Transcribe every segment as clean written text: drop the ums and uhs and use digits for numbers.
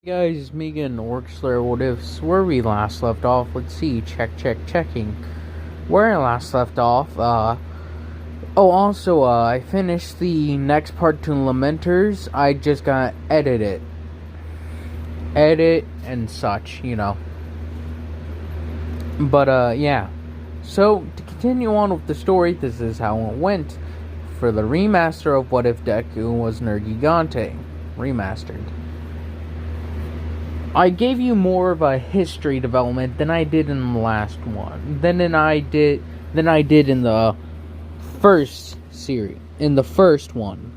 Guys, it's me again, Orchslayer. What ifs? Where we last left off? Let's see. Checking. Where I last left off, I finished the next part to Lamenters. I just got edit and such, But, yeah. So, to continue on with the story, this is how it went for the remaster of What If Deku was nerrgegante. Remastered. I gave you more of a history development than I did in the last one. Than I did in the first series. In the first one.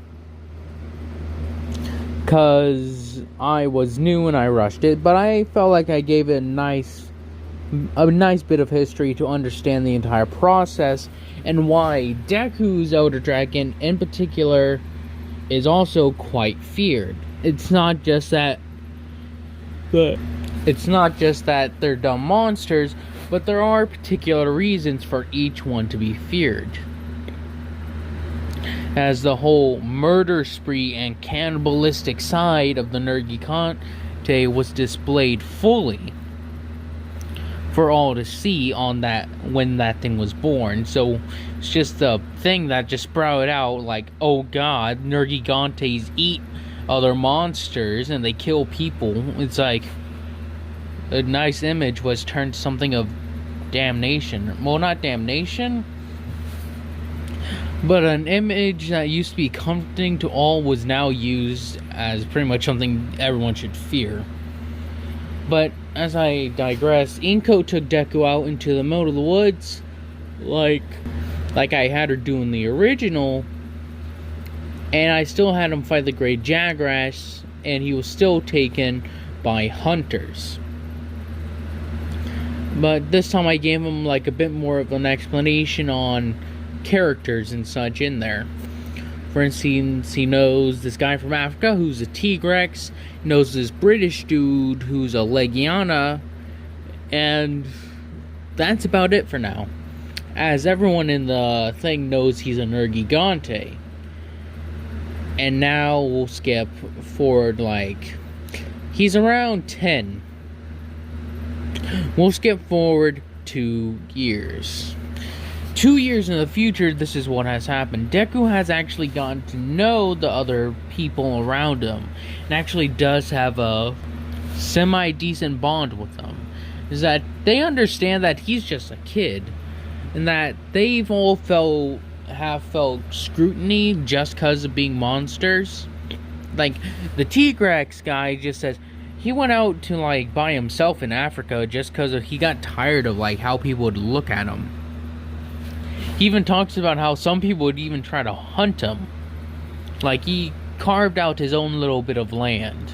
Cause I was new and I rushed it, but I felt like I gave it a nice bit of history to understand the entire process and why Deku's Elder Dragon in particular is also quite feared. It's not just that they're dumb monsters, but there are particular reasons for each one to be feared. As the whole murder spree and cannibalistic side of the nerrgegante was displayed fully for all to see on that when that thing was born. So it's just a thing that just sprouted out like, oh god, nerrgegantes eat other monsters and they kill people. It's like a nice image was turned to something of damnation. Well, not damnation, but an image that used to be comforting to all was now used as pretty much something everyone should fear. But as I digress, Inko took Deku out into the middle of the woods like I had her do in the original, and I still had him fight the Great Jagras, and he was still taken by hunters. But this time I gave him like a bit more of an explanation on characters and such in there. For instance, he knows this guy from Africa who's a Tigrex, knows this British dude who's a Legiana, and that's about it for now. As everyone in the thing knows he's a nerrgegante. And now we'll skip forward, like, he's around 10. We'll skip forward 2 years. 2 years in the future, this is what has happened. Deku has actually gotten to know the other people around him, and actually does have a semi-decent bond with them. Is that they understand that he's just a kid, and that they've all have felt scrutiny just because of being monsters. Like, the Tigrex guy just says he went out to, like, by himself in Africa just because he got tired of, like, how people would look at him. He even talks about how some people would even try to hunt him. Like, he carved out his own little bit of land,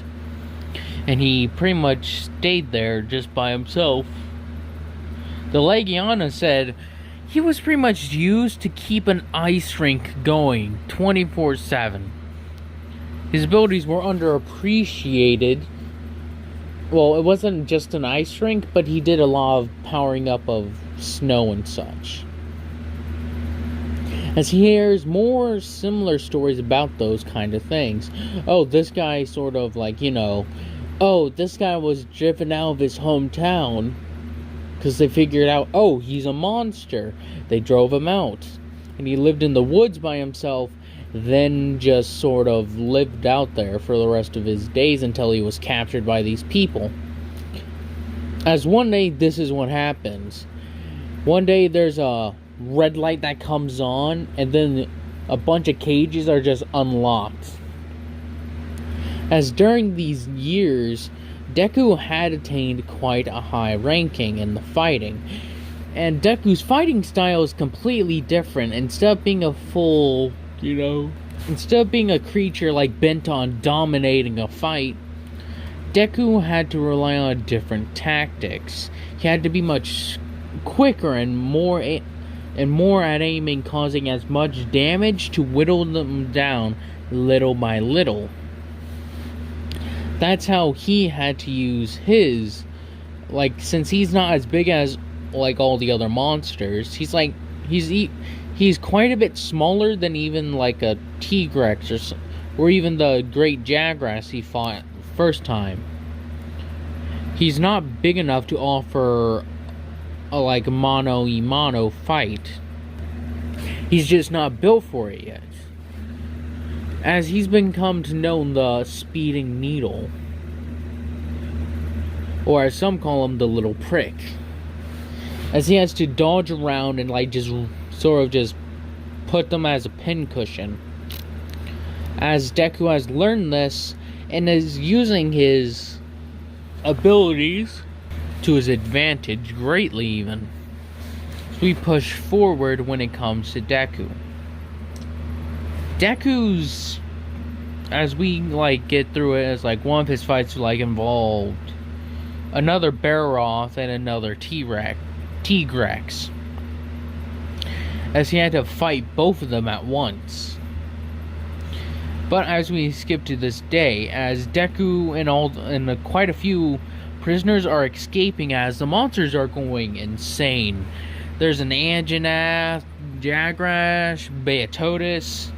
and he pretty much stayed there just by himself. The Legiana said he was pretty much used to keep an ice rink going 24/7. His abilities were underappreciated. Well, it wasn't just an ice rink, but he did a lot of powering up of snow and such. As he hears more similar stories about those kind of things. Oh, this guy sort of like, oh, this guy was driven out of his hometown because they figured out, oh, he's a monster. They drove him out. And he lived in the woods by himself, then just sort of lived out there for the rest of his days until he was captured by these people. As one day, this is what happens. One day, there's a red light that comes on, and then a bunch of cages are just unlocked. As during these years, Deku had attained quite a high ranking in the fighting, and Deku's fighting style is completely different. Instead of being a full, instead of being a creature like bent on dominating a fight, Deku had to rely on different tactics. He had to be much quicker and more at aiming, causing as much damage to whittle them down little by little. That's how he had to use his, since he's not as big as like all the other monsters. He's quite a bit smaller than even like a Tigrex or even the Great Jagras he fought first time. He's not big enough to offer a like mano-a-mano fight. He's just not built for it yet, as he's become to know the speeding needle, or as some call him, the little prick, as he has to dodge around and like just sort of just put them as a pincushion. As Deku has learned this and is using his abilities to his advantage greatly, even. So we push forward when it comes to Deku. Deku's, as we like get through it, as like one of his fights like involved another Barroth and another T-Rex, as he had to fight both of them at once. But as we skip to this day, as Deku and quite a few prisoners are escaping, as the monsters are going insane. There's an Anjanath, Jagrash, Beatotus,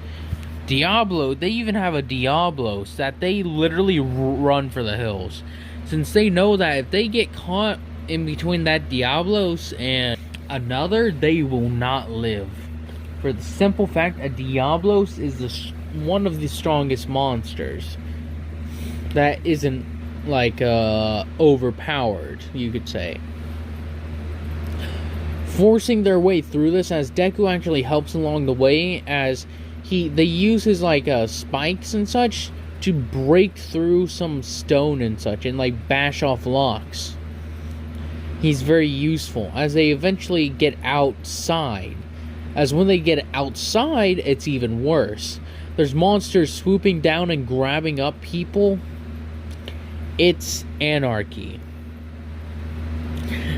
Diablo. They even have a Diablos that they literally run for the hills, since they know that if they get caught in between that Diablos and another, they will not live. For the simple fact, a Diablos is one of the strongest monsters that isn't like overpowered, you could say. Forcing their way through this, as Deku actually helps along the way, as they use his like spikes and such to break through some stone and such and like bash off locks. He's very useful as they eventually get outside. As when they get outside, it's even worse. There's monsters swooping down and grabbing up people. It's anarchy.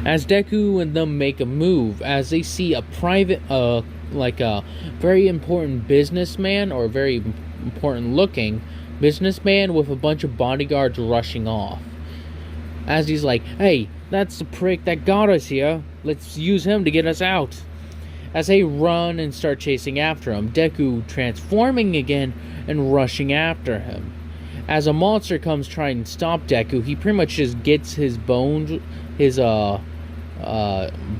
As Deku and them make a move, as they see a private, like a very important businessman, or very important looking businessman with a bunch of bodyguards rushing off. As he's like, hey, that's the prick that got us here. Let's use him to get us out. As they run and start chasing after him, Deku transforming again and rushing after him. As a monster comes trying to stop Deku, he pretty much just gets his bones,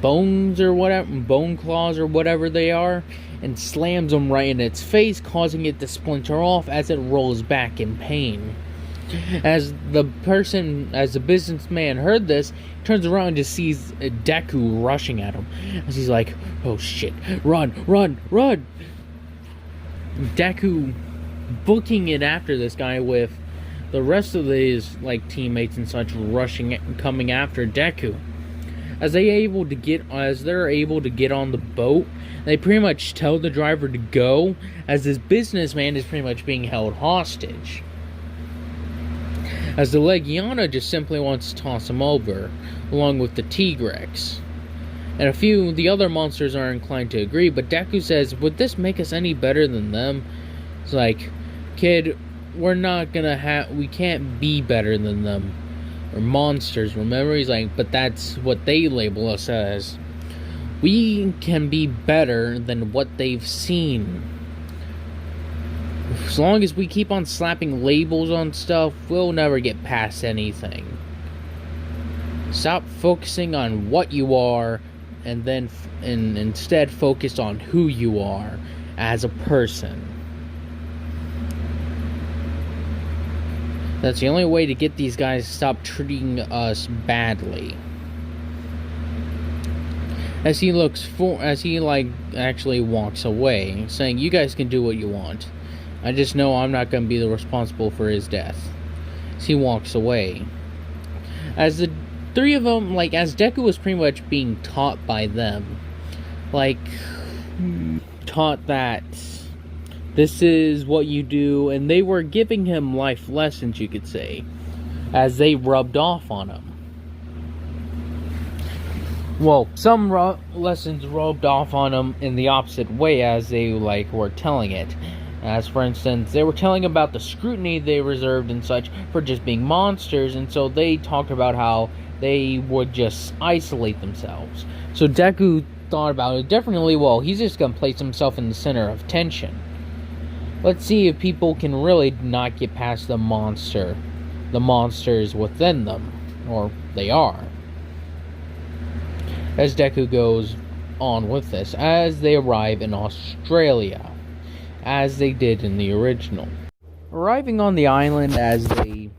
bones or whatever, bone claws or whatever they are, and slams them right in its face, causing it to splinter off as it rolls back in pain. As the businessman heard this, he turns around and just sees Deku rushing at him. As he's like, oh shit, run, run, run! Deku booking it after this guy with the rest of his like teammates and such coming after Deku. As they're able to get on the boat, they pretty much tell the driver to go, as this businessman is pretty much being held hostage. As the Legiana just simply wants to toss him over, along with the T-Rex. And a few of the other monsters are inclined to agree, but Deku says, would this make us any better than them? It's like, kid, we can't be better than them. Or monsters, remember? He's like, but that's what they label us as. We can be better than what they've seen. As long as we keep on slapping labels on stuff, we'll never get past anything. Stop focusing on what you are, and instead focus on who you are as a person. That's the only way to get these guys to stop treating us badly. As he actually walks away, saying, you guys can do what you want. I just know I'm not going to be the responsible for his death. As he walks away. As the three of them, as Deku was pretty much being taught by them. Taught that this is what you do, and they were giving him life lessons, you could say, as they rubbed off on him. Well, some lessons rubbed off on him in the opposite way, as they were telling it. As for instance, they were telling about the scrutiny they reserved and such for just being monsters, and so they talked about how they would just isolate themselves. So Deku thought about it differently. Well, he's just going to place himself in the center of tension. Let's see if people can really not get past the monsters within them. or they are. As Deku goes on with this, as they arrive in Australia, as they did in the original. Arriving on the island as they,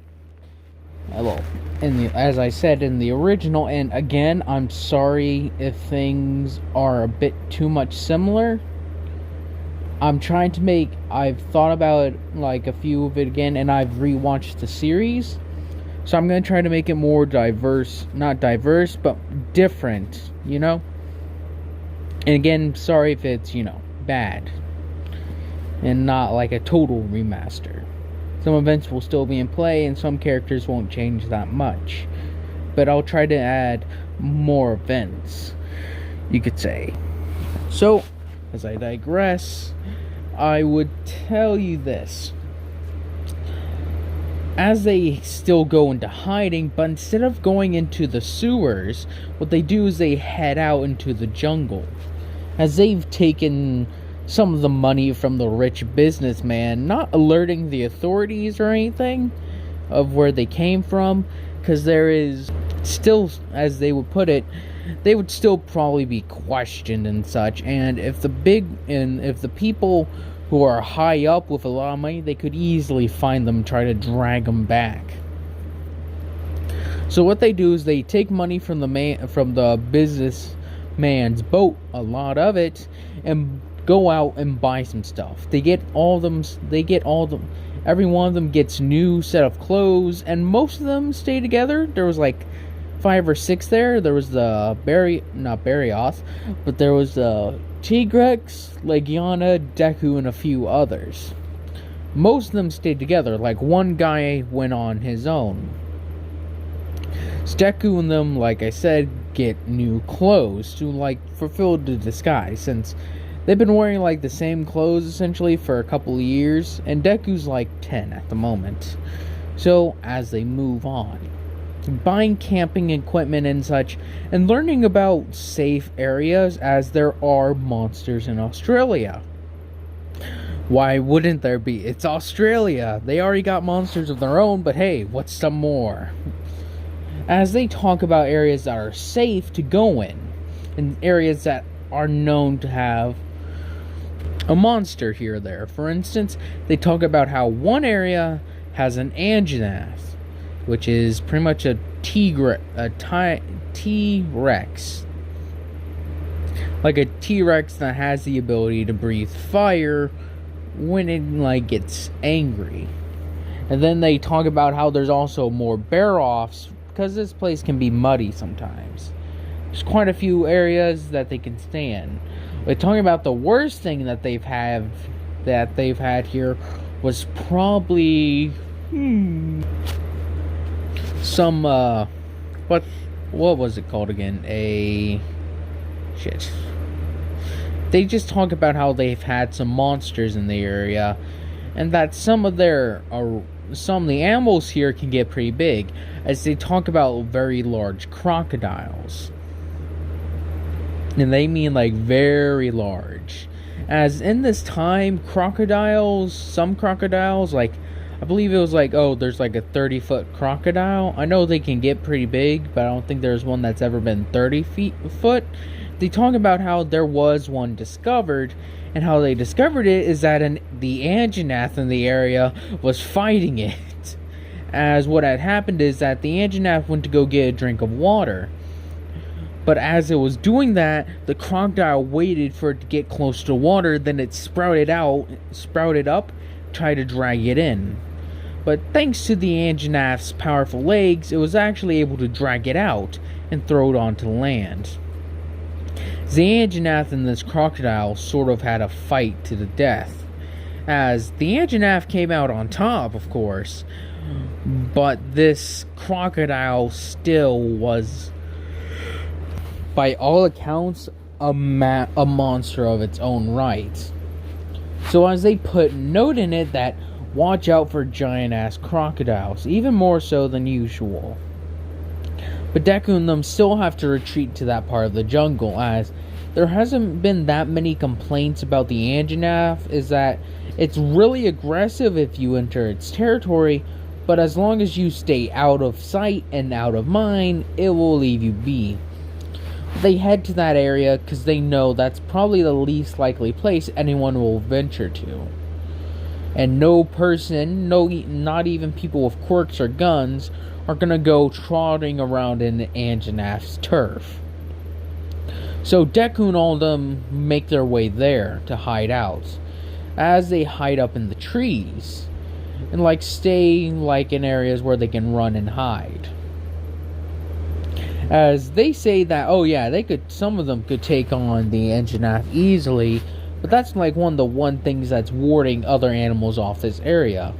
well, as I said in the original, and again, I'm sorry if things are a bit too much similar. I've thought about like a few of it again, and I've rewatched the series. So I'm going to try to make it more diverse, not diverse, but different, you know? And again, sorry if it's, bad. And not like a total remaster. Some events will still be in play, and some characters won't change that much. But I'll try to add more events, you could say. So, as I digress, I would tell you this. As they still go into hiding, but instead of going into the sewers, what they do is they head out into the jungle. As they've taken some of the money from the rich businessman, not alerting the authorities or anything of where they came from, because there is still, as they would put it, they would still probably be questioned and such, and if the people who are high up with a lot of money, they could easily find them and try to drag them back. So what they do is they take money from the businessman's boat, a lot of it, and go out and buy some stuff. Every one of them gets new set of clothes, and most of them stay together. There was like 5 or 6 there. There was the not Barrioth, but there was the Tigrex, Legiana, Deku, and a few others. Most of them stayed together, like one guy went on his own. So Deku and them, like I said, get new clothes to like fulfill the disguise, since they've been wearing like the same clothes essentially for a couple of years, and Deku's like 10 at the moment. So as they move on, buying camping equipment and such, and learning about safe areas, as there are monsters in Australia. Why wouldn't there be? It's Australia. They already got monsters of their own, but hey, what's some more? As they talk about areas that are safe to go in, and areas that are known to have a monster here or there. For instance, they talk about how one area has an Anjanath, which is pretty much a T-Rex. Like a T-Rex that has the ability to breathe fire when it like gets angry. And then they talk about how there's also more bear-offs, because this place can be muddy sometimes. There's quite a few areas that they can stay in. They're talking about the worst thing that they've had here was probably some what was it called again? They just talk about how they've had some monsters in the area, and that some of the animals here can get pretty big, as they talk about very large crocodiles. And they mean like very large. As in this time, some crocodiles, like, I believe it was like, there's like a 30-foot crocodile. I know they can get pretty big, but I don't think there's one that's ever been 30 foot. They talk about how there was one discovered, and how they discovered it is that the Anjanath in the area was fighting it. As what had happened is that the Anjanath went to go get a drink of water. But as it was doing that, the crocodile waited for it to get close to water, then it sprouted up, tried to drag it in. But thanks to the Anjanath's powerful legs, it was actually able to drag it out and throw it onto land. The Anjanath and this crocodile sort of had a fight to the death, as the Anjanath came out on top, of course, but this crocodile still was, by all accounts, a monster of its own right. So as they put note in it that watch out for giant-ass crocodiles, even more so than usual. But Deku and them still have to retreat to that part of the jungle, as there hasn't been that many complaints about the Anjanath, is that it's really aggressive if you enter its territory, but as long as you stay out of sight and out of mind, it will leave you be. They head to that area because they know that's probably the least likely place anyone will venture to. And no person, not even people with quirks or guns, are gonna go trotting around in Anjanath's turf. So Deku and all of them make their way there to hide out. As they hide up in the trees, and stay in areas where they can run and hide. As they say that, some of them could take on the Anjanath easily, but that's one of the things that's warding other animals off this area.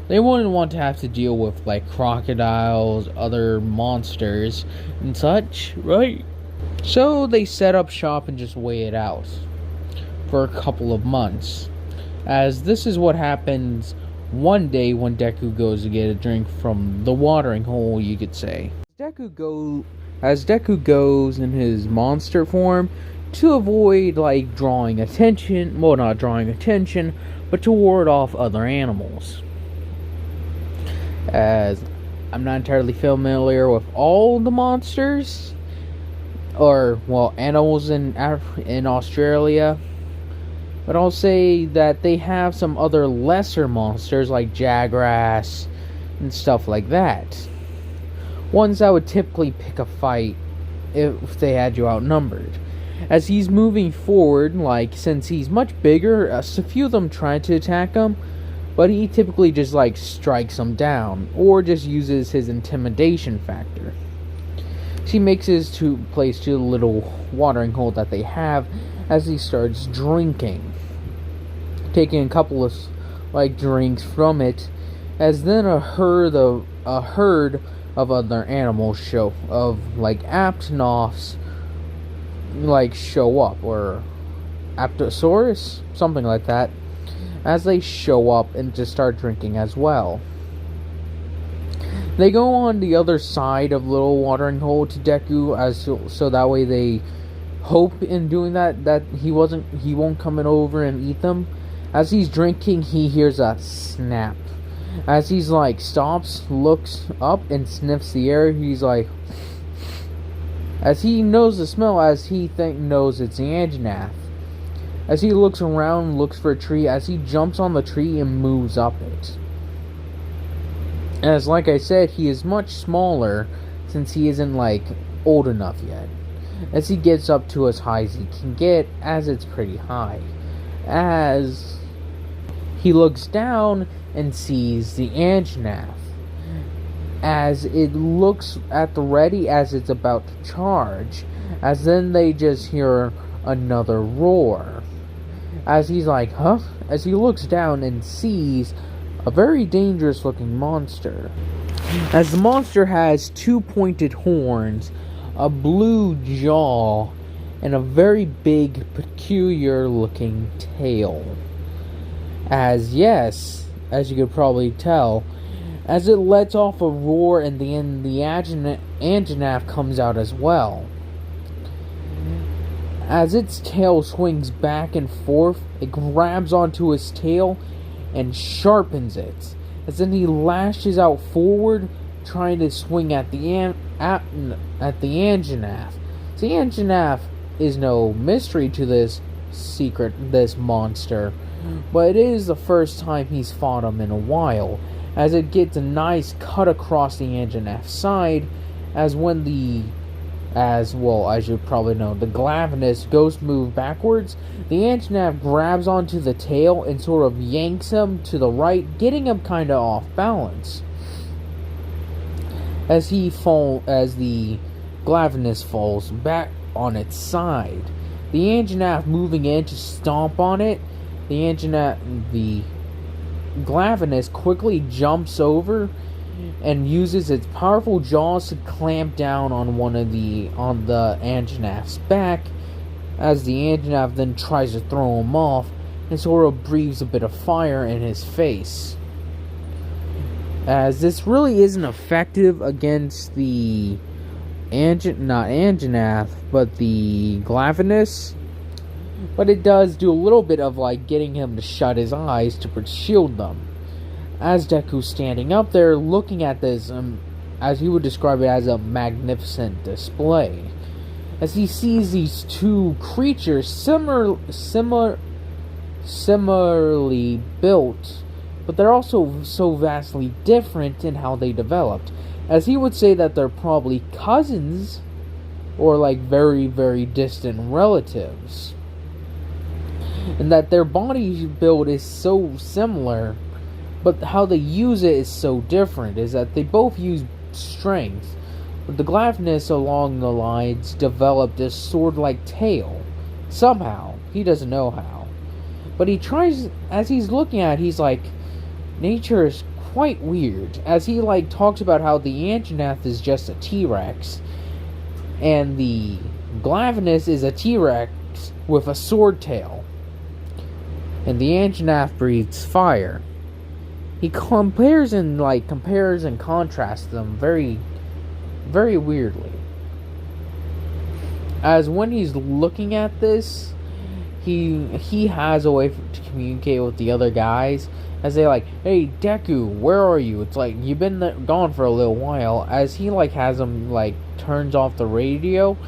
They wouldn't want to have to deal with crocodiles, other monsters, and such, right? So they set up shop and just wait it out for a couple of months. As this is what happens one day when Deku goes to get a drink from the watering hole, you could say. As Deku goes in his monster form to avoid drawing attention, well, not drawing attention, but to ward off other animals. As I'm not entirely familiar with all the monsters, animals in Australia, but I'll say that they have some other lesser monsters like Jagras and stuff like that. Ones that would typically pick a fight if they had you outnumbered. As he's moving forward, since he's much bigger, a few of them try to attack him, but he typically just strikes them down, or just uses his intimidation factor. He makes his place to the little watering hole that they have as he starts drinking, taking a couple of drinks from it, as then a herd of other animals Aptonophs show up, or Aptosaurus, something like that, as they show up and just start drinking as well. They go on the other side of little watering hole to Deku, so that way they hope in doing that he won't come in over and eat them. As he's drinking, he hears a snap. As he's stops, looks up and sniffs the air, he's as he knows the smell, as he knows it's the Anjanath. As he looks around, looks for a tree, as he jumps on the tree and moves up it. As I said, he is much smaller since he isn't old enough yet. As he gets up to as high as he can get, as it's pretty high. As he looks down and sees the Anjanath, as it looks at the ready as it's about to charge, as then they just hear another roar. As he's huh? As he looks down and sees a very dangerous looking monster. As the monster has two pointed horns, a blue jaw, and a very big, peculiar looking tail. As you could probably tell, as it lets off a roar, and then the Anjanath comes out as well. As its tail swings back and forth, it grabs onto his tail and sharpens it. As then he lashes out forward, trying to swing at the Anjanath. The Anjanath is no mystery to this monster, but it is the first time he's fought him in a while, as it gets a nice cut across the Anjanath's side, as you probably know, the Glavenus ghost move backwards, the Anjanath grabs onto the tail and sort of yanks him to the right, getting him kinda off balance. As the Glavenus falls back on its side, the Anjanath moving in to stomp on it, the Glavenus quickly jumps over and uses its powerful jaws to clamp down on the Anjanath's back, as the Anjanath then tries to throw him off and sort of breathes a bit of fire in his face. As this really isn't effective against the not Anjanath, but the Glavenus, but it does do a little bit of getting him to shut his eyes to shield them. As Deku's standing up there looking at this, as he would describe it, as a magnificent display. As he sees these two creatures similarly built, but they're also so vastly different in how they developed. As he would say that they're probably cousins, or like very, very distant relatives. And that their body build is so similar, but how they use it is so different, is that they both use strength. But the Glavenus along the lines developed this sword-like tail. Somehow. He doesn't know how. But he tries, as he's looking at it, he's like, nature is quite weird. As he like talks about how the Anjanath is just a T-Rex, and the Glavenus is a T-Rex with a sword tail. And the Anjanath breathes fire. He compares and contrasts them very, very weirdly. As when he's looking at this, he has a way to communicate with the other guys. As they like, hey Deku, where are you? It's like, you've been gone for a little while. As he has them turns off the radio.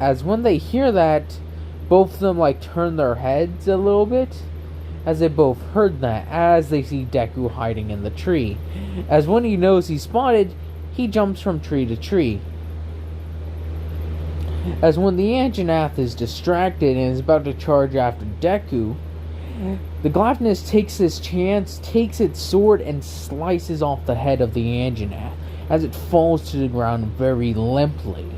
As when they hear that, both of them turn their heads a little bit, as they both heard that, as they see Deku hiding in the tree. As when he knows he's spotted, he jumps from tree to tree. As when the Anjanath is distracted and is about to charge after Deku, the Glavenus takes this chance, takes its sword, and slices off the head of the Anjanath, as it falls to the ground very limply.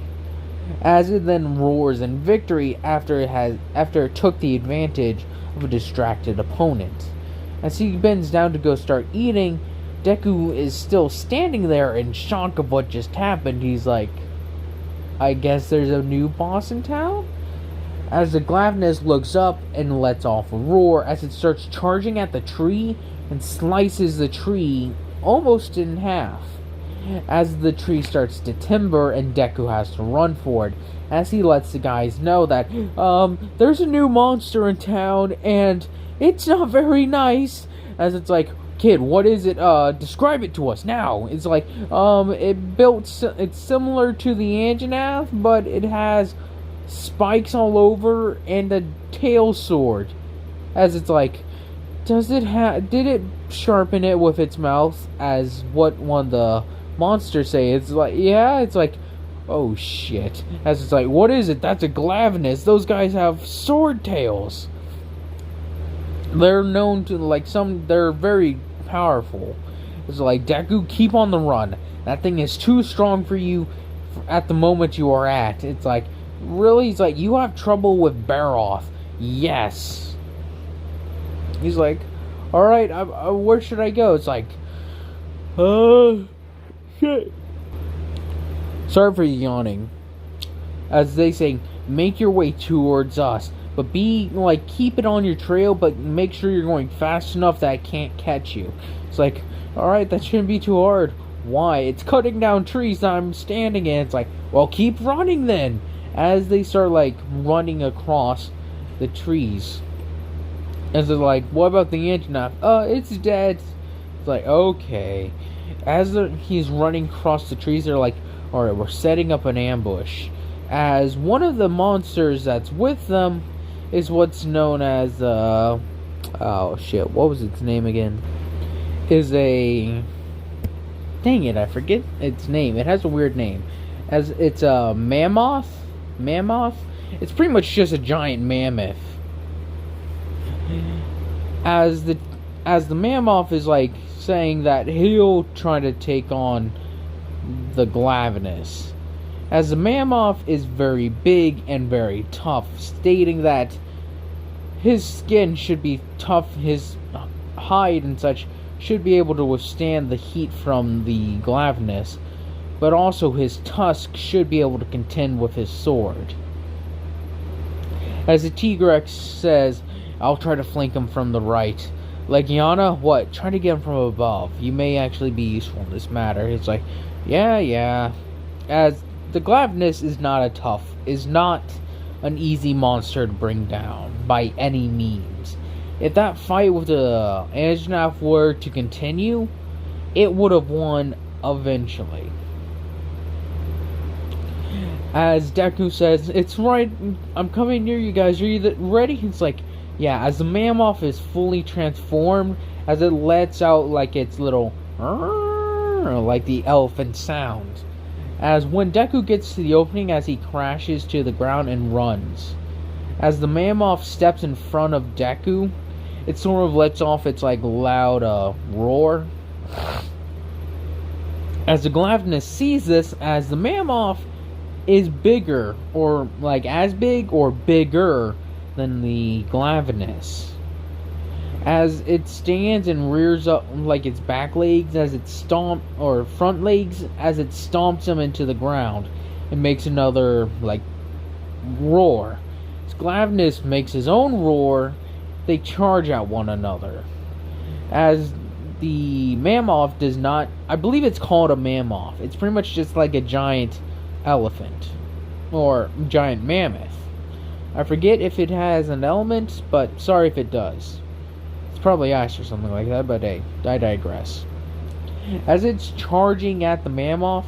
As it then roars in victory after it took the advantage of a distracted opponent. As he bends down to go start eating, Deku is still standing there in shock of what just happened. He's like, I guess there's a new boss in town? As the Glavenus looks up and lets off a roar as it starts charging at the tree and slices the tree almost in half. As the tree starts to timber and Deku has to run for it, as he lets the guys know that, there's a new monster in town and it's not very nice. As it's like, kid, what is it? Describe it to us now. It's like, it's similar to the Anjanath, but it has spikes all over and a tail sword. As it's like, did it sharpen it with its mouth? As what one of the monsters say. It's like, yeah, it's like, oh shit. As it's like, what is it? That's a Glavenus. Those guys have sword tails. They're known to they're very powerful. It's like, Deku, keep on the run. That thing is too strong for you at the moment you are at. It's like, really? He's like, you have trouble with Barroth. Yes. He's like, alright, where should I go? It's like, shit. Sorry for yawning. As they say, make your way towards us. But keep it on your trail, but make sure you're going fast enough that it can't catch you. It's like, alright, that shouldn't be too hard. Why? It's cutting down trees that I'm standing in. It's like, well, keep running then. As they start running across the trees. As they're like, what about the Anjanath? It's dead. It's like, okay. As he's running across the trees, they're like, alright, we're setting up an ambush. As one of the monsters that's with them is what's known as, oh shit, what was its name again? Dang it, I forget its name. It has a weird name. As it's a mammoth? It's pretty much just a giant mammoth. As the mammoth is saying that he'll try to take on the Glavenus. As the mammoth is very big and very tough, stating that his skin should be tough, his hide and such should be able to withstand the heat from the Glavenus, but also his tusk should be able to contend with his sword. As the T-Rex says, I'll try to flank him from the right. Legiana, what? Try to get him from above. You may actually be useful in this matter. It's like, yeah. As the Glavenus is not an easy monster to bring down by any means. if that fight with the Anjanath were to continue, it would have won eventually. As Deku says, "It's right, I'm coming near you guys, are you ready?" It's like, yeah, as the Mammoth is fully transformed, as it lets out like its little like the elephant sound. As when Deku gets to the opening, as he crashes to the ground and runs. As the Mammoth steps in front of Deku, it sort of lets off its like loud roar. As the Glavenus sees this, as the Mammoth is bigger, or like as big or bigger than the Glavenus. As it stands and rears up like its back legs, as it front legs, as it stomps them into the ground, it makes another like roar. As Glavenus makes his own roar, they charge at one another. As the Mammoth does not, I believe it's called a Mammoth. It's pretty much just like a giant elephant or giant mammoth. I forget if it has an element, but sorry if it does. It's probably ice or something like that, but hey, I digress. As it's charging at the Mammoth,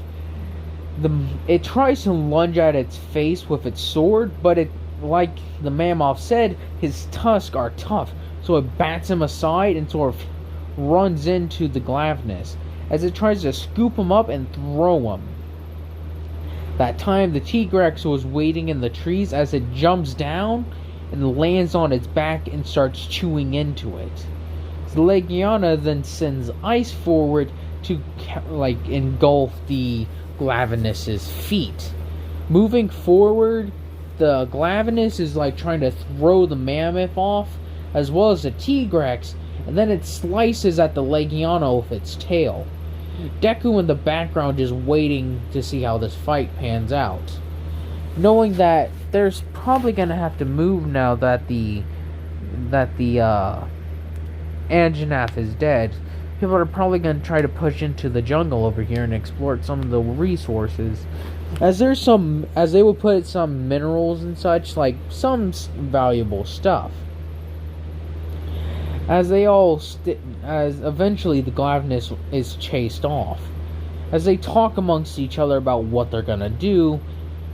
it tries to lunge at its face with its sword, but it, like the Mammoth said, his tusks are tough, so it bats him aside and sort of runs into the Glavenus as it tries to scoop him up and throw him. That time, the T-Rex was waiting in the trees as it jumps down and lands on its back and starts chewing into it. The Legiana then sends ice forward to like engulf the Glavenus's feet. Moving forward, the Glavenus is like trying to throw the Mammoth off, as well as the T-Rex, and then it slices at the Legiana with its tail. Deku in the background just waiting to see how this fight pans out. Knowing that there's probably gonna have to move now that the Anjanath is dead, people are probably gonna try to push into the jungle over here and exploit some of the resources. As they will put some minerals and such, like some valuable stuff. As eventually the Glavenus is chased off. As they talk amongst each other about what they're gonna do,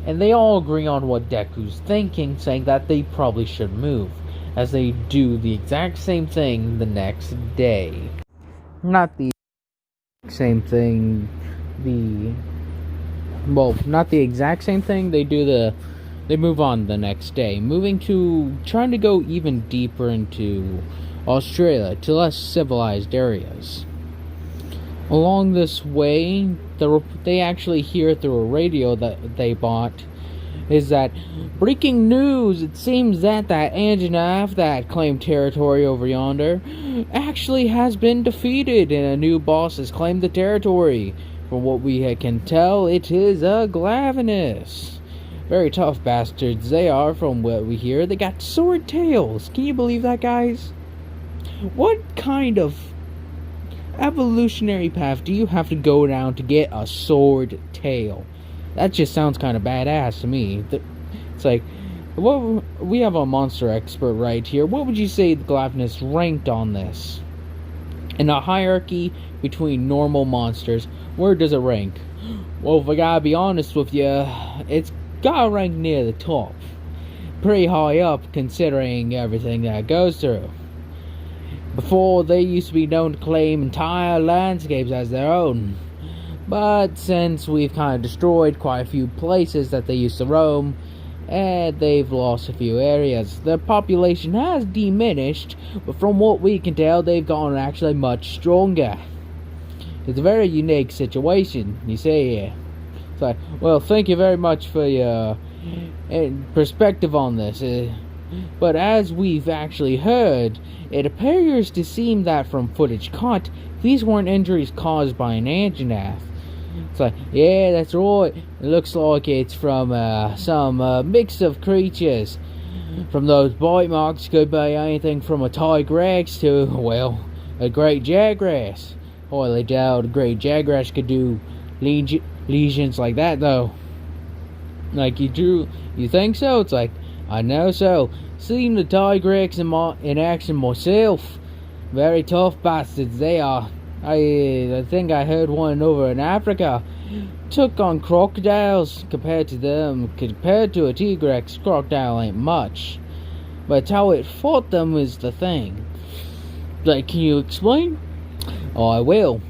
and they all agree on what Deku's thinking, saying that they probably should move, as they do the exact same thing the next day. Not the same thing, not the exact same thing, they move on the next day, trying to go even deeper into Australia, to less civilized areas. Along this way, they actually hear through a radio that they bought, is that breaking news, it seems that Anjanath that claimed territory over yonder actually has been defeated and a new boss has claimed the territory. From what we can tell, it is a Glavenus. Very tough bastards they are, from what we hear. They got sword tails. Can you believe that, guys? What kind of evolutionary path do you have to go down to get a sword tail? That just sounds kind of badass to me. It's like, we have a monster expert right here. What would you say the Glavenus ranked on this? In a hierarchy between normal monsters, where does it rank? Well, if I gotta be honest with you, it's gotta rank near the top. Pretty high up, considering everything that it goes through. Before, they used to be known to claim entire landscapes as their own. But since we've kind of destroyed quite a few places that they used to roam, and they've lost a few areas, their population has diminished, but from what we can tell, they've gotten actually much stronger. It's a very unique situation, you see. So, well, thank you very much for your perspective on this. But as we've actually heard, it appears to seem that from footage caught, these weren't injuries caused by an Anjanath. It's like, yeah, that's right. It looks like it's from some mix of creatures. From those bite marks, could be anything from a T-Rex to, well, a great jagras. Highly doubt a great jagras could do lesions like that, though. Like, you think so? It's like, I know so. Seen the Tigrex in action myself. Very tough bastards they are. I think I heard one over in Africa took on crocodiles. Compared to a Tigrex, crocodile ain't much. But how it fought them is the thing. Like, can you explain? Oh, I will.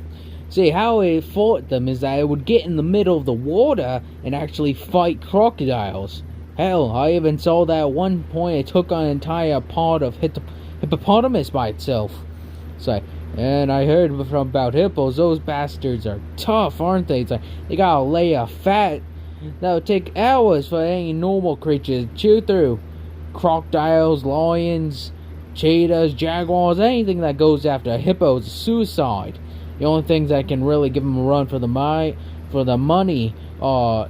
See, how it fought them is that it would get in the middle of the water and actually fight crocodiles. Hell, I even saw that at one point it took on an entire pod of hippopotamus by itself. So, and I heard about hippos, those bastards are tough, aren't they? It's like, they got a layer of fat that would take hours for any normal creature to chew through. Crocodiles, lions, cheetahs, jaguars, anything that goes after a hippo is suicide. The only things that can really give them a run for the money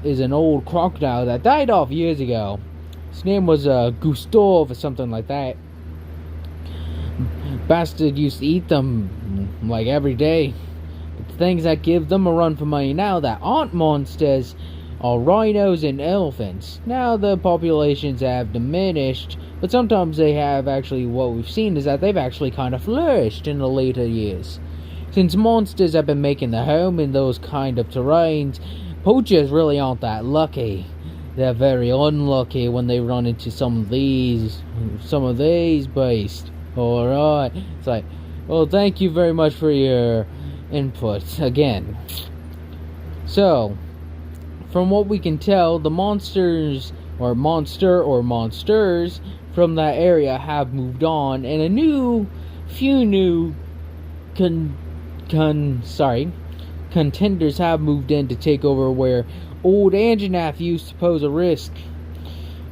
is an old crocodile that died off years ago. His name was Gustav or something like that. Bastard used to eat them like every day. But the things that give them a run for money now that aren't monsters are rhinos and elephants. Now the populations have diminished, but sometimes they have actually, what we've seen is that they've actually kind of flourished in the later years. Since monsters have been making their home in those kind of terrains, poachers really aren't that lucky. They're very unlucky when they run into some of these beasts. Alright, it's like, well, thank you very much for your input again. So, from what we can tell, the monsters from that area have moved on, and a few new contenders have moved in to take over where old Anjanath used to pose a risk.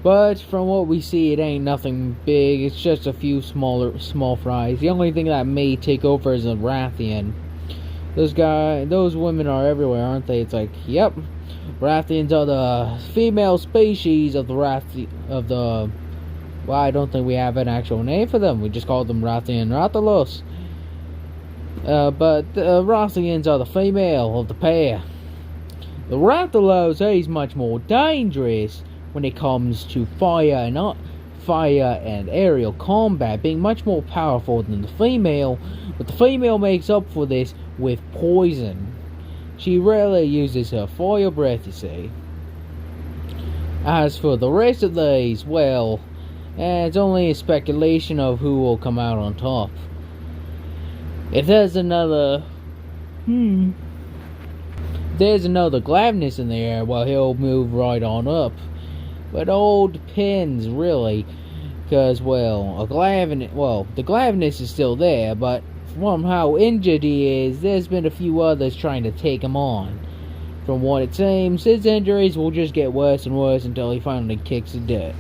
But from what we see, it ain't nothing big. It's just a few small fries. The only thing that may take over is a Rathian. Those women are everywhere, aren't they? It's like, yep, Rathians are the female species of the well, I don't think we have an actual name for them. We just call them Rathian Rathalos. But the Rathians are the female of the pair. The Rathalos is much more dangerous when it comes to fire and aerial combat, being much more powerful than the female, but the female makes up for this with poison. She rarely uses her fire breath, you see. As for the rest of these, well, it's only a speculation of who will come out on top. If there's another Glavenus in the air, well, he'll move right on up. But it all depends, really, because, well, the Glavenus is still there, but from how injured he is, there's been a few others trying to take him on. From what it seems, his injuries will just get worse and worse until he finally kicks the dirt.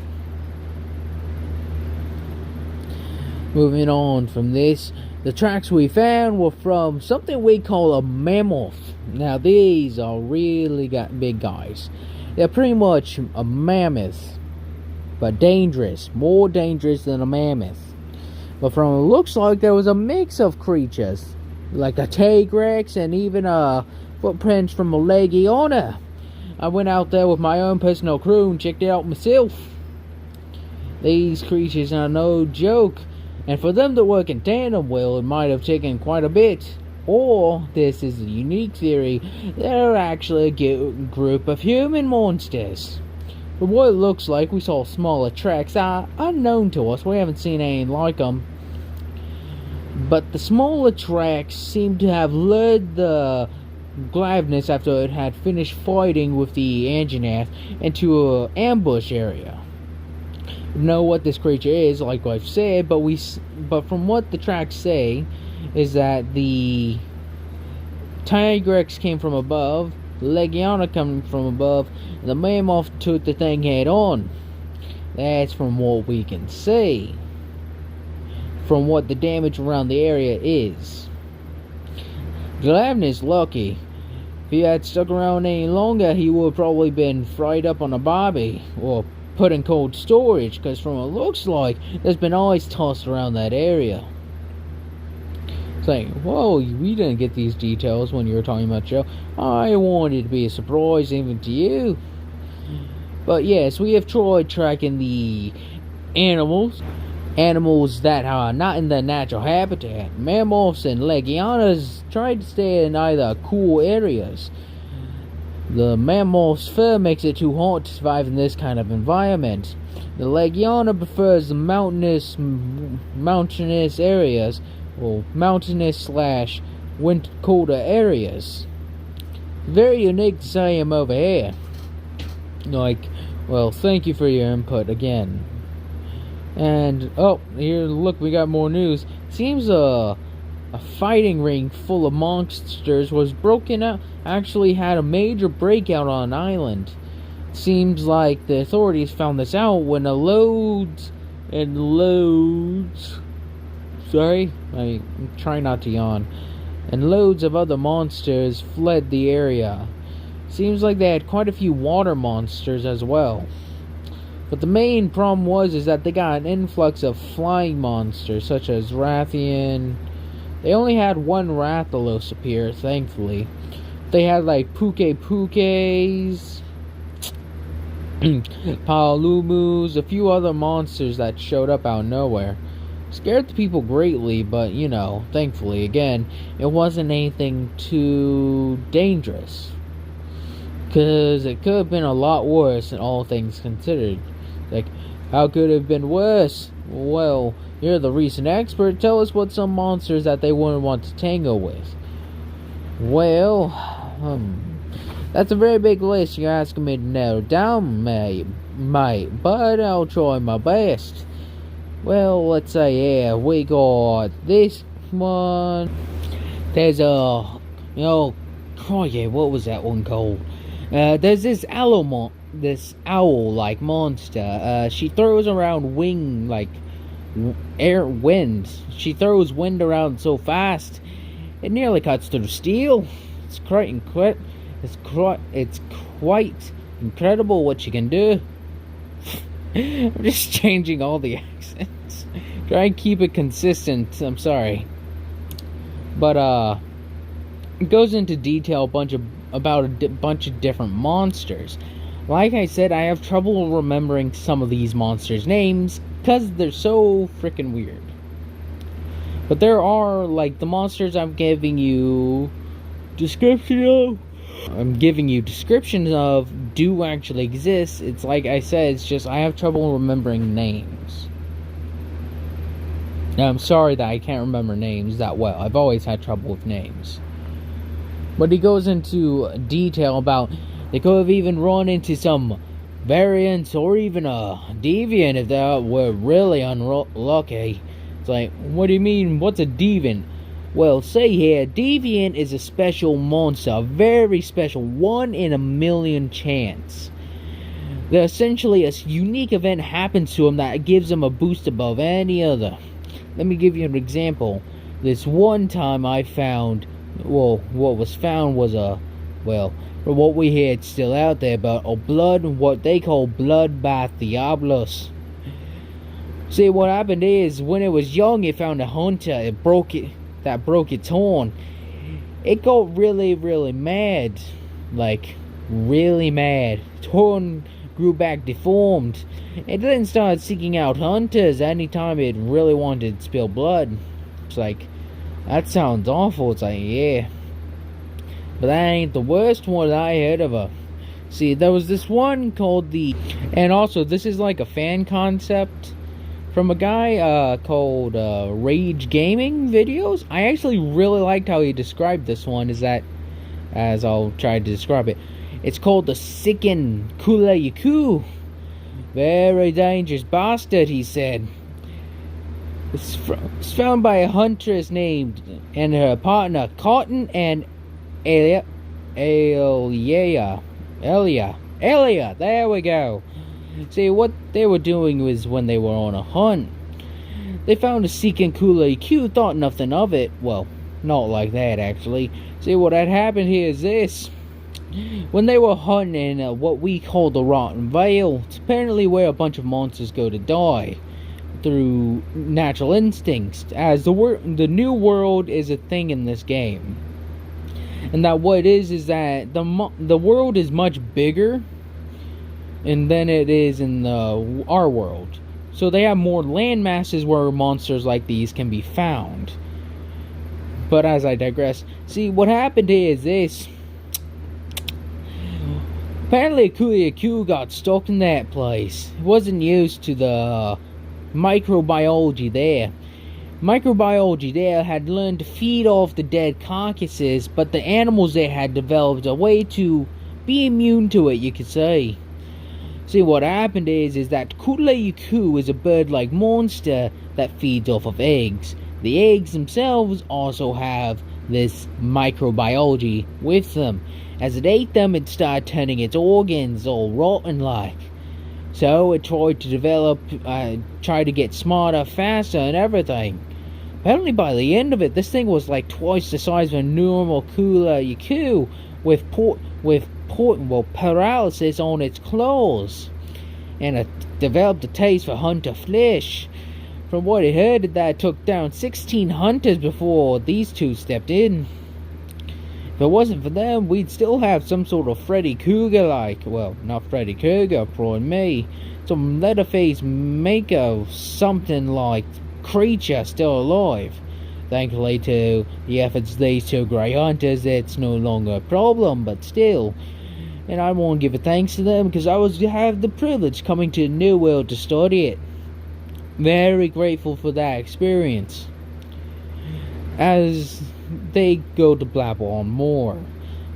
Moving on from this, the tracks we found were from something we call a mammoth. Now, these are really big guys. They're pretty much a mammoth, but dangerous. More dangerous than a mammoth. But from it looks like there was a mix of creatures, like a Tigrex and even footprints from a Legiona. I went out there with my own personal crew and checked it out myself. These creatures are no joke, and for them to work in tandem, well, it might have taken quite a bit. Or, this is a unique theory, they're actually a group of human monsters. From what it looks like, we saw smaller tracks that are unknown to us. We haven't seen anything like them. But the smaller tracks seem to have led the Glavenus, after it had finished fighting with the Anjanath, into an ambush area. We know what this creature is, like I've said, but from what the tracks say, is that the Tigrex came from above, the Legiona came from above, and the mammoth took the thing head on. That's from what we can see. From what the damage around the area is. Glavenus lucky. If he had stuck around any longer, he would have probably been fried up on a barbie, or put in cold storage, because from what it looks like, there's been ice tossed around that area. Saying, whoa, we didn't get these details when you were talking about the show. I wanted to be a surprise even to you. But yes, we have tried tracking the animals. Animals that are not in their natural habitat. Mammals and leguanas try to stay in either cool areas. The mammal's fur makes it too hot to survive in this kind of environment. The leguana prefers the mountainous areas, or mountainous / winter colder areas. Very unique to see him over here. Well, thank you for your input again. And oh, here, look, we got more news. Seems a fighting ring full of monsters was broken out. Actually, had a major breakout on an island. Seems like the authorities found this out when the loads and loads. Sorry, I'm trying not to yawn. And loads of other monsters fled the area. Seems like they had quite a few water monsters as well. But the main problem is that they got an influx of flying monsters such as Rathian. They only had one Rathalos appear, thankfully. They had like Pukes, Palumus, a few other monsters that showed up out of nowhere. Scared the people greatly, but thankfully, again, it wasn't anything too dangerous. Because it could have been a lot worse, in all things considered. Like, how could it have been worse? Well, you're the recent expert. Tell us what some monsters that they wouldn't want to tangle with. Well, that's a very big list you're asking me to narrow down, mate. But I'll try my best. Well, let's say, yeah, we got this one. There's crikey, what was that one called? There's this owl-like monster. She throws around wind. She throws wind around so fast, it nearly cuts through steel. It's quite incredible what she can do. I'm just changing all the accents. Try and keep it consistent. I'm sorry, but it goes into detail about a bunch of different monsters. Like I said, I have trouble remembering some of these monsters' names because they're so freaking weird. But there are, like, the monsters I'm giving you descriptions of do actually exist. It's like I said, it's just I have trouble remembering names. Now, I'm sorry that I can't remember names that well. I've always had trouble with names. But he goes into detail about they could have even run into some variants or even a deviant if they were really unlucky. It's like, what do you mean? What's a deviant? Well, say here, deviant is a special monster, a very special 1 in a million chance. That essentially a unique event happens to him that gives him a boost above any other. Let me give you an example. This one time I found, what was found was what we had still out there, but what they call blood by Diablos. See, what happened is, when it was young, it found a hunter, that broke its horn. It got really, really mad. Like, really mad. Its horn grew back deformed. It then started seeking out hunters anytime it really wanted to spill blood. It's like, that sounds awful. It's like, yeah. But that ain't the worst one that I heard of her. See, there was this one called and also, this is like a fan concept from a guy called Rage Gaming Videos. I actually really liked how he described this one, as I'll try to describe it. It's called the Sicken Kulayaku. Very dangerous bastard, he said. It's found by a huntress named and her partner Cotton and Elia, there we go. See, what they were doing was when they were on a hunt, they found a Seeking Kula Q, thought nothing of it. Well, not like that, actually. See, what had happened here is this. When they were hunting in what we call the Rotten Vale, it's apparently where a bunch of monsters go to die through natural instincts, as the new world is a thing in this game. And that what it is that the world is much bigger and than it is in our world. So they have more land masses where monsters like these can be found. But as I digress, see, what happened is this. Apparently Q got stuck in that place. It wasn't used to the microbiology there. Microbiology there had learned to feed off the dead carcasses, but the animals there had developed a way to be immune to it, you could say. See, what happened is that Kudla is a bird-like monster that feeds off of eggs. The eggs themselves also have this microbiology with them. As it ate them, it started turning its organs all rotten-like. So it tried to develop, try to get smarter, faster, and everything. Apparently by the end of it, this thing was like twice the size of a normal Kudla with paralysis on its claws. And it developed a taste for hunter flesh. From what I heard, that it took down 16 hunters before these two stepped in. If it wasn't for them, we'd still have some sort of Freddy Krueger-like, well, not Freddy Krueger, for me, some Leatherface maker, something like creature still alive. Thankfully to the efforts of these two grey hunters, it's no longer a problem, but still. And I want to give a thanks to them because I have the privilege coming to a new world to study it. Very grateful for that experience. As they go to blabber on more.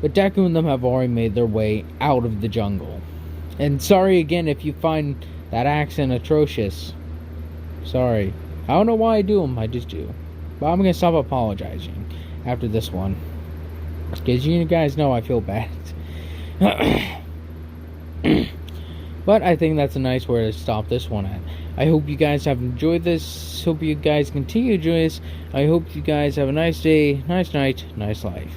But Deku and them have already made their way out of the jungle. And sorry again if you find that accent atrocious. Sorry. I don't know why I do them, I just do. But I'm going to stop apologizing after this one. Because you guys know I feel bad. But I think that's a nice way to stop this one at. I hope you guys have enjoyed this. Hope you guys continue to enjoy this. I hope you guys have a nice day, nice night, nice life.